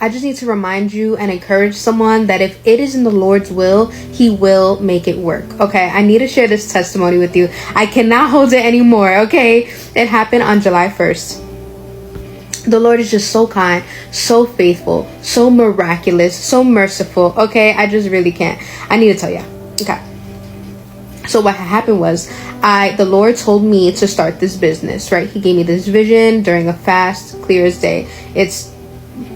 I just need to remind you and encourage someone that if it is in the Lord's will, he will make it work. Okay, I need to share this testimony with you. I cannot hold it anymore. Okay, it happened on July 1st. The Lord is just so kind, so faithful, so miraculous, so merciful. Okay, I just really can't. I need to tell you. Okay. So what happened was, the Lord told me to start this business, right? He gave me this vision during a fast, clear as day. It's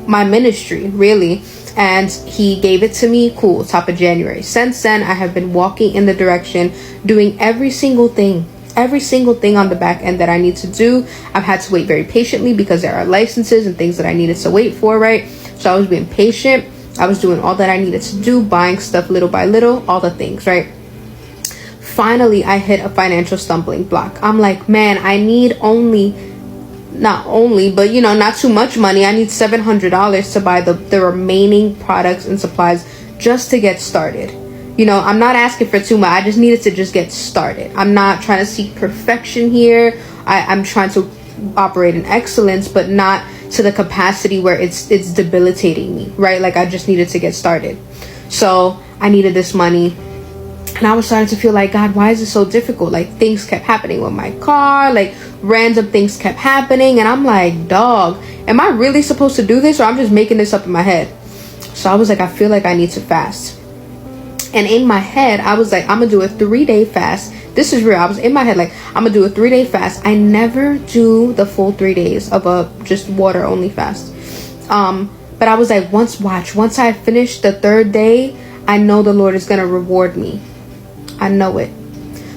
my ministry, really. And he gave it to me, top of January. Since then, I have been walking in the direction, doing every single thing on the back end that I need to do. I've had to wait very patiently because there are licenses and things that I needed to wait for, right? So I was being patient. I was doing all that I needed to do, buying stuff little by little, all the things, right? Finally, I hit a financial stumbling block. I'm like, man, I need not too much money. I need $700 to buy the remaining products and supplies just to get started. I'm not asking for too much. I just needed to just get started. I'm not trying to seek perfection here. I'm trying to operate in excellence, but not to the capacity where it's debilitating me, right? Like, I just needed to get started. So I needed this money. And I was starting to feel like, God, why is it so difficult? Like, things kept happening with my car, like random things kept happening. And I'm like, dog, am I really supposed to do this, or I'm just making this up in my head? So I was like, I feel like I need to fast. And in my head, I was like, I'm gonna do a 3-day fast. This is real. I was in my head like, I'm gonna do a 3-day fast. I never do the full 3 days of a just water only fast. But I was like, once I finish the 3rd day, I know the Lord is gonna reward me. I know it.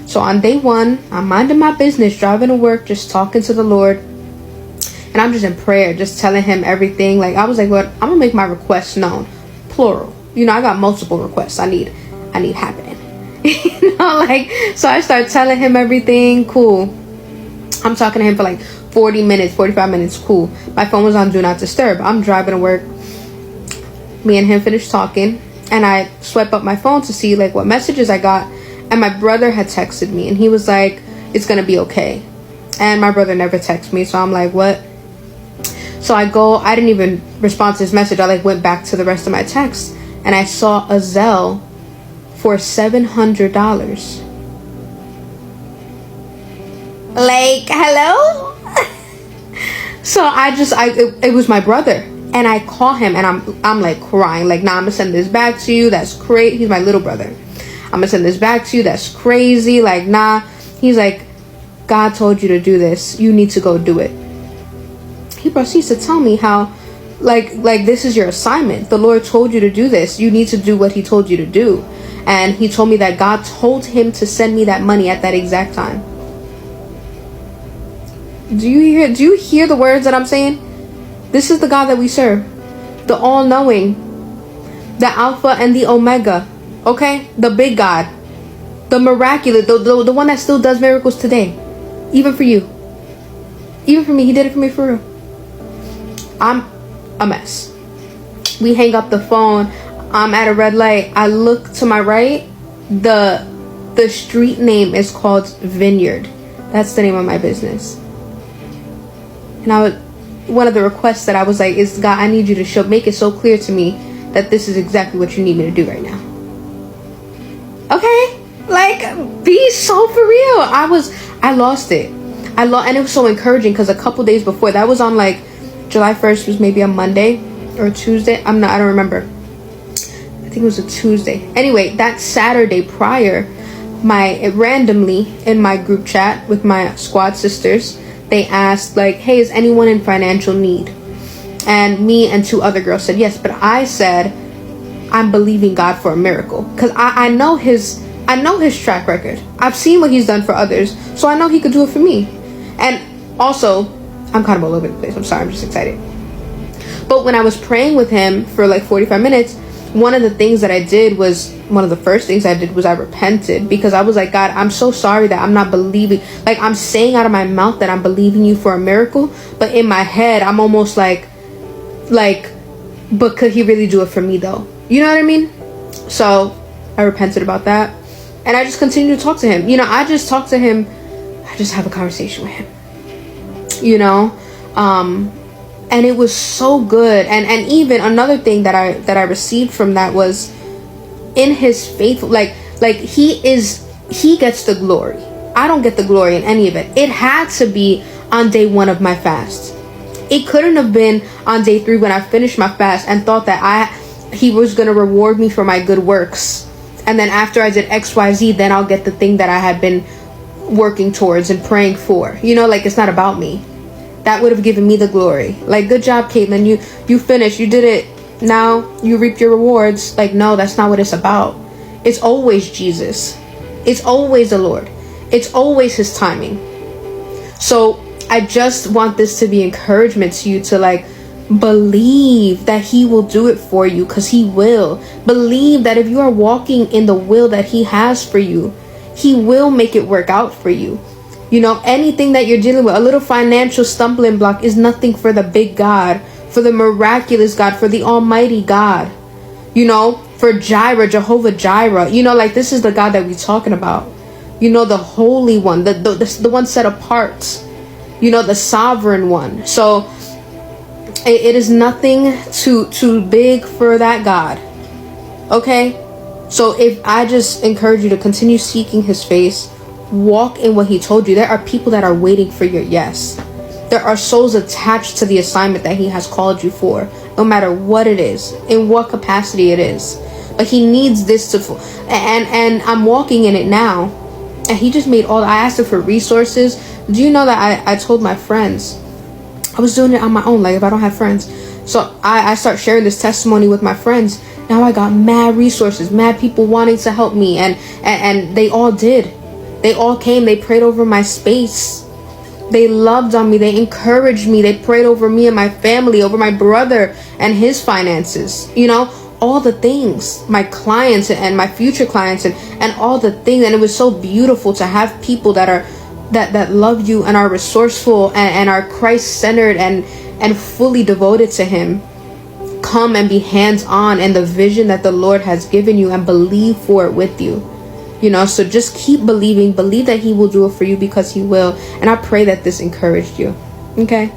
So on day 1, I'm minding my business, driving to work, just talking to the Lord. And I'm just in prayer, just telling him everything. Like, I was like, Lord, I'm gonna make my requests known, plural. I got multiple requests I need happening. So I start telling him everything. Cool. I'm talking to him for like 40 minutes, 45 minutes. Cool. My phone was on do not disturb. I'm driving to work. Me and him finished talking, and I swipe up my phone to see like what messages I got. And my brother had texted me, and he was like, it's gonna be okay. And my brother never texts me, so I'm like, what? So I didn't even respond to his message. I like went back to the rest of my texts, and I saw a Zelle for $700. Like, hello? So it was my brother, and I call him, and I'm like crying, like, nah, I'm gonna send this back to you. That's crazy. He's my little brother. I'm gonna send this back to you. That's crazy. Like, nah. He's like, God told you to do this. You need to go do it. He proceeds to tell me how, like this is your assignment. The Lord told you to do this. You need to do what he told you to do. And he told me that God told him to send me that money at that exact time. Do you hear the words that I'm saying? This is the God that we serve. The all-knowing, the Alpha and the Omega. Okay? The big God. The miraculous, the one that still does miracles today. Even for you. Even for me. He did it for me for real. I'm a mess. We hang up the phone. I'm at a red light. I look to my right. The street name is called Vineyard. That's the name of my business. And one of the requests that I was like, is God, I need you to make it so clear to me that this is exactly what you need me to do right now. Okay? Like, be so for real. I lost it. And it was so encouraging because a couple days before, that was on like July 1st was maybe a Monday or Tuesday. I don't remember. I think it was a Tuesday. Anyway, that Saturday prior, randomly in my group chat with my squad sisters, they asked like, hey, is anyone in financial need? And me and 2 other girls said yes. But I said, I'm believing God for a miracle. Because I know his track record. I've seen what he's done for others. So I know he could do it for me. And also, I'm kind of all over the place. I'm sorry. I'm just excited. But when I was praying with him for like 45 minutes, one of the first things I did was I repented, because I was like, God, I'm so sorry that I'm not believing. Like, I'm saying out of my mouth that I'm believing you for a miracle, but in my head, I'm almost like, but could he really do it for me though? You know what I mean? So I repented about that, and I just continued to talk to him. I just talk to him. I just have a conversation with him. And it was so good. And even another thing that I received from that was, in his faithful, like he gets the glory. I don't get the glory in any of it. It had to be on day 1 of my fast. It couldn't have been on day 3 when I finished my fast and thought that he was going to reward me for my good works. And then after I did XYZ, then I'll get the thing that I had been working towards and praying for. You know, like, it's not about me. That would have given me the glory. Like, good job, Caitlin. You finished. You did it. Now you reap your rewards. Like, no, that's not what it's about. It's always Jesus. It's always the Lord. It's always his timing. So I just want this to be encouragement to you to, like, believe that he will do it for you, because he will. Believe that if you are walking in the will that he has for you, he will make it work out for you. You know, anything that you're dealing with, a little financial stumbling block is nothing for the big God, for the miraculous God, for the almighty God. You know, for Jireh, Jehovah Jireh. You know, like, this is the God that we're talking about. You know, the holy one, the one set apart. You know, the sovereign one. So it is nothing too big for that God. Okay? So if I just encourage you to continue seeking his face, walk in what he told you. There are people that are waiting for your yes. There are souls attached to the assignment that he has called you for, no matter what it is, in what capacity it is. But he needs this to, and I'm walking in it now. And he just made I asked him for resources. Do you know that I told my friends, I was doing it on my own, like, if I don't have friends. So I start sharing this testimony with my friends. Now I got mad resources, mad people wanting to help me. And they all did. They all came. They prayed over my space. They loved on me. They encouraged me. They prayed over me and my family, over my brother and his finances. You know, all the things, my clients and my future clients and all the things. And it was so beautiful to have people that love you and are resourceful and are Christ-centered and fully devoted to him. Come and be hands-on in the vision that the Lord has given you and believe for it with you. You know, so just keep believing. Believe that he will do it for you, because he will. And I pray that this encouraged you. Okay?